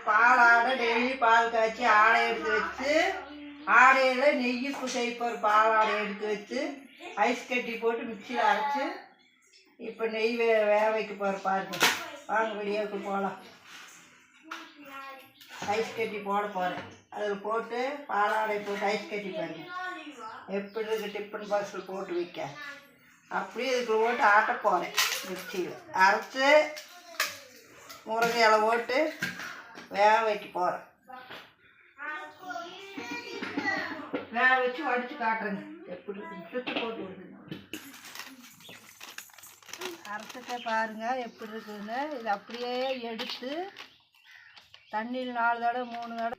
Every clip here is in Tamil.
பால் ஆடை டெய்லி பால் காய்ச்சி ஆடை எடுத்து வச்சு ஆடையில் நெய் செய்ப்போம். பால் ஆடை எடுத்து வச்சு ஐஸ் கட்டி போட்டு மிக்சியில் அரைச்சி இப்போ நெய் வேக வைக்க போகிற பாருங்க. வாங்க வெளியாவுக்கு போகலாம். ஐஸ் கட்டி போட போகிறேன். அதில் போட்டு பாலாடை போட்டு ஐஸ் கட்டி பாருங்க எப்படி இருக்குது. டிஃபன் பாக்ஸில் போட்டு வைக்க அப்படியே இதுக்குள்ள போட்டு ஆட்ட போகிறேன். மிக்சியில் அரைச்சி முருங்கை இலை போட்டு வேக வைக்க போகிறேன். வேக வச்சு வடித்து காட்டுறேங்க எப்படி இருக்குது. சுற்றி போட்டு விடுங்க. அரைச்சத்தை பாருங்கள் எப்படி இருக்குதுன்னு. இது அப்படியே எடுத்து தண்ணியில் 4 தடவை 3 தடவை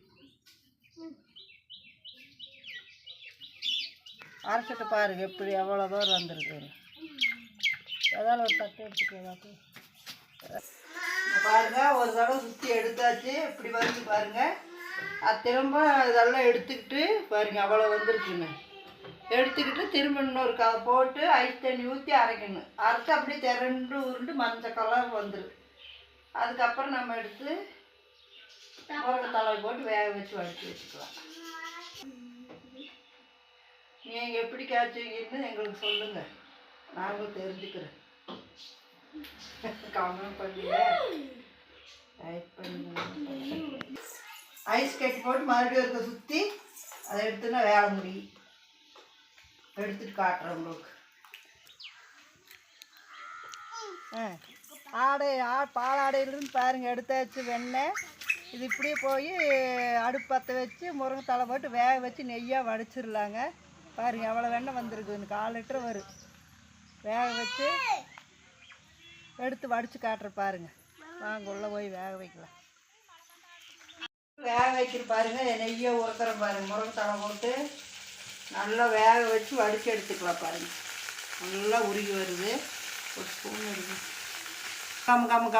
அரைச்சிட்டு பாருங்கள் எப்படி எவ்வளோ தூரம் வந்துருக்குன்னு. ஏதாவது ஒரு தட்டு எடுத்துக்கோ. பாருங்கள் ஒரு தடவை சுற்றி எடுத்தாச்சு. இப்படி வந்து பாருங்கள். அது திரும்ப இதெல்லாம் எடுத்துக்கிட்டு பாருங்கள் அவ்வளோ வந்துருக்குன்னு. எடுத்துக்கிட்டு திரும்ப இன்னொரு போட்டு ஐஸ் தண்ணி ஊற்றி அரைக்கணும். அரைச்சி அப்படியே திரண்டு உருண்டு மஞ்சள் கலர் வந்துடும். அதுக்கப்புறம் நம்ம எடுத்து முருங்கை தலை போட்டு வேக வச்சு வடித்து வச்சுக்கலாம். நீங்கள் எப்படி காய்ச்சிங்கன்னு எங்களுக்கு சொல்லுங்கள், நாங்களும் தெரிஞ்சுக்கிறேன். கமெண்ட் பண்ணுங்க, லைக் பண்ணுங்க. ஐஸ் கட்டி போட்டு மறுபடியும் இருக்க சுற்றி அதை எடுத்துன்னா வேலை முடியும். எடுத்துட்டு காட்டுறேன் உங்களுக்கு. பாலாடையிலிருந்து பாருங்கள் எடுத்தாச்சு வெண்ணெய். இது இப்படியே போய் அடுப்பு பற்ற வச்சு முருங்கை தலை போட்டு வேக வச்சு நெய்யாக வடிச்சிடலாங்க. பாருங்கள் எவ்வளோ வெண்ணெய் வந்திருக்கு. எனக்கு 4 லிட்டர் வரும். வேக வச்சு எடுத்து வடித்து காட்டுற பாருங்கள். வாங்க உள்ளே போய் வேக வைக்கலாம். வேக வைக்கிற பாருங்கள். நெய்யை உரத்துற பாருங்கள். முருங்கை தலை போட்டு நல்லா வேக வச்சு வடித்து எடுத்துக்கலாம். பாருங்கள் நல்லா உருகி வருது. ஒரு ஸ்பூன் இருக்குது.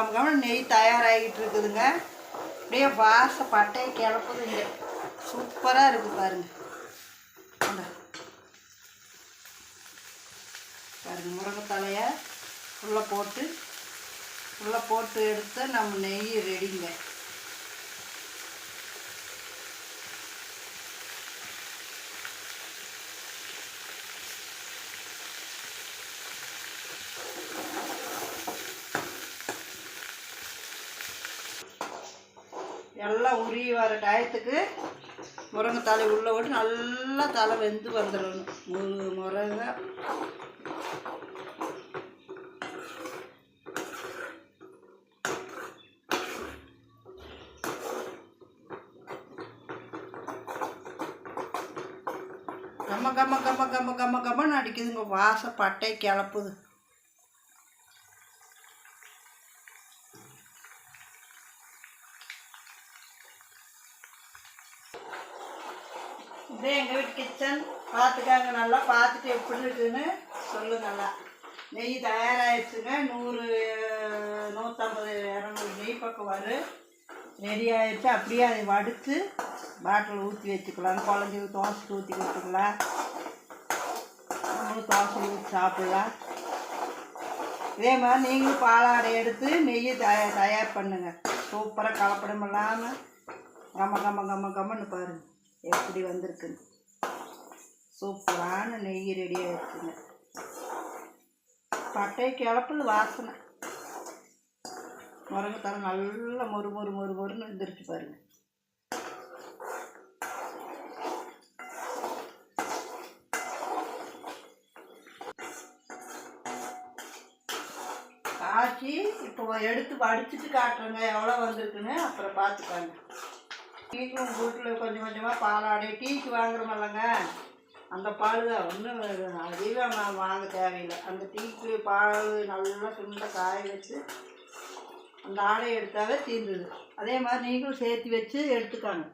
கம்ம நெய் தயாராகிட்டு இருக்குதுங்க. அப்படியே வாசம் பட்டையை கிளப்புதுங்க. சூப்பராக இருக்குது பாருங்கள். பாருங்கள் முருங்கை தலையை உள்ளே போட்டு எடுத்து நம்ம நெய் ரெடிங்க. எல்லாம் உருகி வர டயத்துக்கு முருங்கை தலை உள்ளே விட்டு நல்லா தலை வெந்து வந்துடணும். முருங்கை கம்மன்னு அடிக்குதுங்க. வாசம் பட்டை கிளப்புது. இதே எங்கள் வீட்டு கிச்சன். பார்த்துக்காங்க, நல்லா பார்த்துட்டு எப்படி இருக்குதுன்னு சொல்லுங்க. நல்லா நெய் தயாராகிடுச்சுங்க. 100 150 200 நெய் பக்கம் வரும். ரெடி ஆகிடுச்சு. அப்படியே அதை வடித்து பாட்டில் ஊற்றி வச்சுக்கலாம். குழந்தைங்க தோசைக்கு ஊற்றி கொடுத்துக்கலாம். நம்மளும் தோசை ஊற்றி சாப்பிட்லாம். இதே மாதிரி நீங்களும் பாலாடை எடுத்து நெய்யை தயார் பண்ணுங்கள். சூப்பராக கலப்படம் இல்லாமல் கம்மன்னு பாருங்கள் எப்படி வந்திருக்குன்னு. சூப்பரான நெய் ரெடி ஆகிடுச்சுங்க. பட்டை கிளப்புது வாசனை. முருங்கை தலை நல்லா மொறுன்னு வந்துருச்சு பாருங்கள். காய்ச்சி இப்போ எடுத்து வடிச்சிட்டு காட்டுறேங்க எவ்வளோ வந்திருக்குன்னு. அப்புறம் பார்த்துக்காங்க. நீங்களும் உங்கள் வீட்டில் கொஞ்சம் கொஞ்சமாக பாலாடை டீக்கு வாங்குறோமில்லங்க, அந்த பால் தான். ஒன்றும் அதிகம் நான் வாங்க தேவையில்லை. அந்த டீக்கு பால் நல்லா சுண்ட காய வச்சு அந்த ஆடையை எடுத்தாவே தீர்ந்துது. அதே மாதிரி நீங்களும் சேர்த்து வச்சு எடுத்துக்காங்க.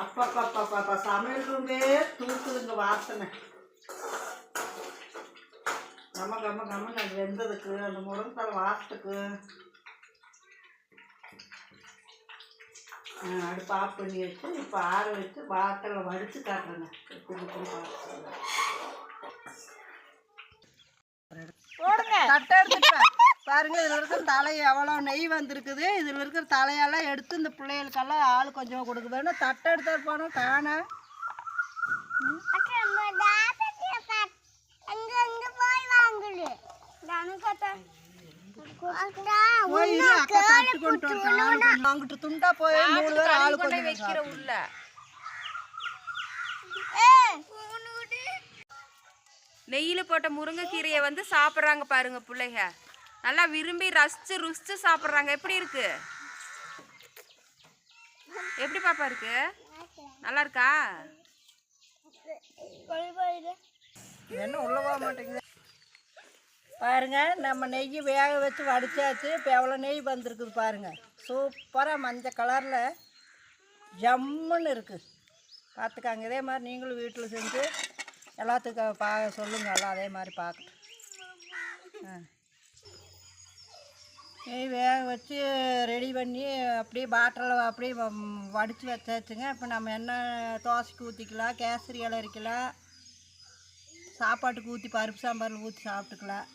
அப்பா சமையல் ரூமே தூக்குதுங்க வாசனை. கம்மன்னு அது வெந்ததுக்கு அந்த முருங்கை தலை வாசத்துக்கு அடுப்பு ஆஃப் பண்ணி வச்சு இப்போ ஆற வச்சு பாட்டில் வடித்து காட்டுறேங்க. தட்டை எடுத்துட்டு பாருங்கள் இதில் இருக்கிற தலை எவ்வளோ நெய் வந்திருக்குது. இதில் இருக்கிற தலையெல்லாம் எடுத்து இந்த பிள்ளைகளுக்கெல்லாம் ஆள் கொஞ்சமாக கொடுக்க வேணும். தட்டை எடுத்துகிட்டு போனோம் காண அங்கிட்டு துண்டா போய் 3 பேர் ஆளு கொண்டு வைக்கிற உள்ள நெய்யில் போட்ட முருங்கைக்கீரையை வந்து சாப்பிட்றாங்க பாருங்க பிள்ளைங்க. நல்லா விரும்பி ரசிச்சு ருசிச்சு சாப்பிட்றாங்க. எப்படி இருக்கு? எப்படி பாப்பா இருக்கு? நல்லா இருக்கா? என்ன உள்ள போக மாட்டேங்குது பாருங்க. நம்ம நெய் வேக வச்சு வடிச்சாச்சு. இப்போ எவ்வளோ நெய் வந்திருக்குது பாருங்க. சூப்பராக மஞ்சள் கலரில் ஜம்முன்னு இருக்குது. பார்த்துக்காங்க. இதே மாதிரி நீங்களும் வீட்டில் செஞ்சு எல்லாத்துக்கும் சொல்லுங்க. எல்லாம் அதே மாதிரி பார்க்கட்டும். நெய் வேக வச்சு ரெடி பண்ணி அப்படியே பாட்டிலில் அப்படியே வடித்து வச்சாச்சுங்க. இப்போ நம்ம என்ன தோசைக்கு ஊற்றிக்கலாம், கேசரி இலரிக்கலாம், சாப்பாட்டுக்கு ஊற்றி பருப்பு சாம்பாரில் ஊற்றி சாப்பிட்டுக்கலாம்,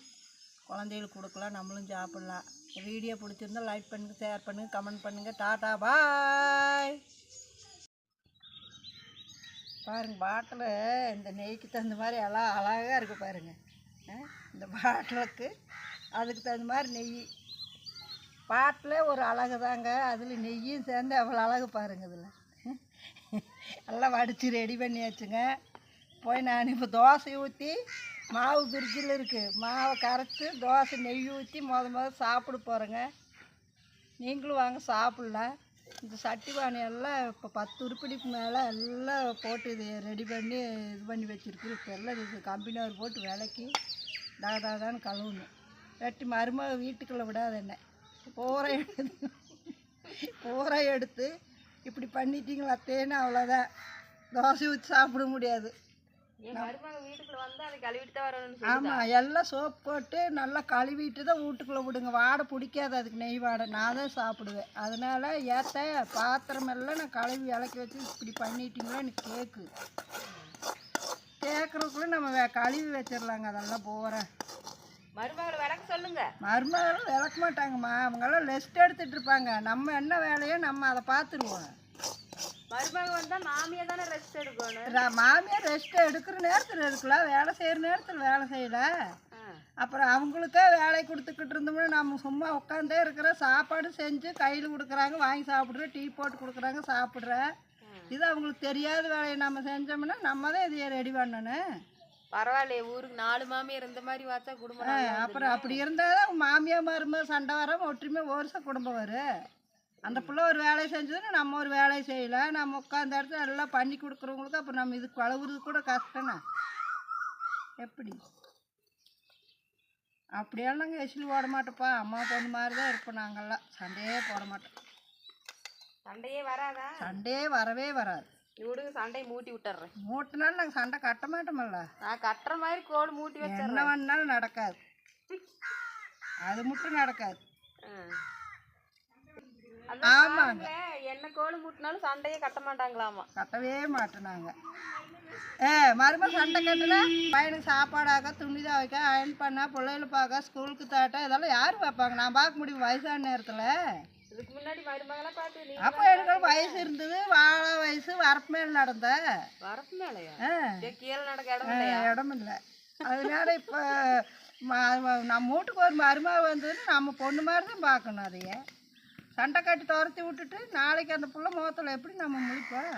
குழந்தைகளுக்கு கொடுக்கலாம், நம்மளும் சாப்பிட்லாம். வீடியோ பிடிச்சிருந்தா லைக் பண்ணுங்கள், ஷேர் பண்ணுங்கள், கமெண்ட் பண்ணுங்கள். டாட்டா பாய். பாருங்கள் பாட்டில் இந்த நெய்க்கு தகுந்த மாதிரி எல்லாம் அழகாக இருக்குது பாருங்கள். இந்த பாட்டிலுக்கு அதுக்கு தகுந்த மாதிரி நெய் பாட்டில் ஒரு அழகு தாங்க. அதில் நெய்யும் சேர்ந்து அவ்வளோ அழகு பாருங்கள். இதில் எல்லாம் வடித்து ரெடி பண்ணியாச்சுங்க. போய் நான் இப்போ தோசை ஊற்றி மாவு ஃப்ரிட்ஜில் இருக்குது. மாவை கரைச்சி தோசை நெய் ஊற்றி முத சாப்பிட போகிறேங்க. நீங்களும் வாங்க சாப்பிட்லாம். இந்த சட்டி பானையெல்லாம் இப்போ 10 உருப்படிக்கு மேலே எல்லாம் போட்டு இது ரெடி பண்ணி இது பண்ணி வச்சுருக்கு. இப்போ எல்லாம் இது கம்பினவர் போட்டு விளக்கி தாதான்னு கழுவணும். வெட்டி மருமக வீட்டுக்குள்ளே விடாத என்ன பூரா எடுத்து இப்படி பண்ணிட்டீங்களா அத்தேன்னு அவ்வளோதான். தோசை ஊற்றி சாப்பிட முடியாது. ஆமாம், எல்லாம் சோப்பு போட்டு நல்லா கழுவிட்டு தான் வீட்டுக்குள்ளே விடுங்க. வாடை பிடிக்காது அதுக்கு, நெய் வாடை. நான் தான் சாப்பிடுவேன். அதனால் ஏற்ற பாத்திரமெல்லாம் நான் கழுவி விளக்கி வச்சு இப்படி பண்ணிட்டீங்களா எனக்கு கேட்குறதுக்குள்ளே நம்ம கழுவி வச்சிடலாங்க. அதெல்லாம் போகிறேன். மருமகளை விளக்க சொல்லுங்க. மருமகளும் விளக்க மாட்டாங்கம்மா. அவங்கெல்லாம் ரெஸ்ட் எடுத்துகிட்டு இருப்பாங்க. நம்ம என்ன வேலையோ நம்ம அதை பார்த்துருவோம். மருமக வந்தால் மாமியார் தானே ரெஸ்ட் எடுக்கணும். மாமியார் ரெஸ்ட் எடுக்கிற நேரத்தில் எடுக்கலாம், வேலை செய்கிற நேரத்தில் வேலை செய்யல. அப்புறம் அவங்களுக்கே வேலை கொடுத்துக்கிட்டு இருந்தோம்னா நம்ம சும்மா உட்காந்தே இருக்கிற. சாப்பாடு செஞ்சு கையில் கொடுக்குறாங்க, வாங்கி சாப்பிட்றேன், டீ போட்டு கொடுக்குறாங்க, சாப்பிட்றேன். இது அவங்களுக்கு தெரியாத வேலையை நம்ம செஞ்சோம்னா நம்ம தான் இதையை ரெடி பண்ணணும். பரவாயில்லையே, ஊருக்கு 4 மாமியார் இந்த மாதிரி பார்த்தா குடும்பம். அப்புறம் அப்படி இருந்தால் தான் மாமியார் மருமக சண்டை வராமல் ஒற்றுமை வருஷம் குடும்பம் வரும். அந்த பிள்ளை ஒரு வேலையை செஞ்சதுன்னா நம்ம ஒரு வேலையை செய்யலாம். நம்ம உட்காந்த இடத்துல எல்லாம் பண்ணி கொடுக்குறவங்களுக்கு அப்புறம் நம்ம இதுக்கு கழுவுறது கூட கஷ்டம்னா எப்படி? அப்படியெல்லாம் நாங்கள் எசில் போட மாட்டோப்பா. அம்மா பொண்ணு மாதிரி தான் இருப்போம். நாங்கள்லாம் சண்டையே போட மாட்டோம். சண்டையே வராதா? சண்டையே வரவே வராது. இவடுங்க சண்டையை மூட்டி விட்டுறேன். மூட்டினாலும் நாங்கள் சண்டை கட்ட மாட்டோமல்ல. நான் கட்டுற மாதிரி கோடு மூட்டி வச்சேன். என்ன வேணாலும் நடக்காது. அது மட்டும் நடக்காது. ஆமாங்க, என்ன கோடு மூட்டினாலும் சண்டையே கட்ட மாட்டாங்களாமா. கட்டவே மாட்டோம் நாங்கள். மறுபடியும் சண்டை கட்டினா பையனுக்கு சாப்பாடாக, துணி துவைக்க, அயன் பண்ண, பிள்ளைகளை பார்க்க, ஸ்கூலுக்கு தாட்ட, இதெல்லாம் யார் பார்ப்பாங்க? நான் பார்க்க முடியும் வயசான நேரத்தில். இதுக்கு முன்னாடி மருமகளாம் பார்த்து அப்போ எனக்கு வயசு இருந்தது, வாழை வயசு. வரப்பு மேல் நடந்த வரப்பு மேலையா? கீழே நடக்க இடம் இல்லை. அதனால இப்போ நம்ம வீட்டுக்கு ஒரு மருமக வந்ததுன்னு நம்ம பொண்ணு மாதிரி தான் பார்க்கணும். அதையே சண்டை கட்டி துரத்தி விட்டுட்டு நாளைக்கு அந்த புள்ள முகத்தில் எப்படி நம்ம முழிப்போம்?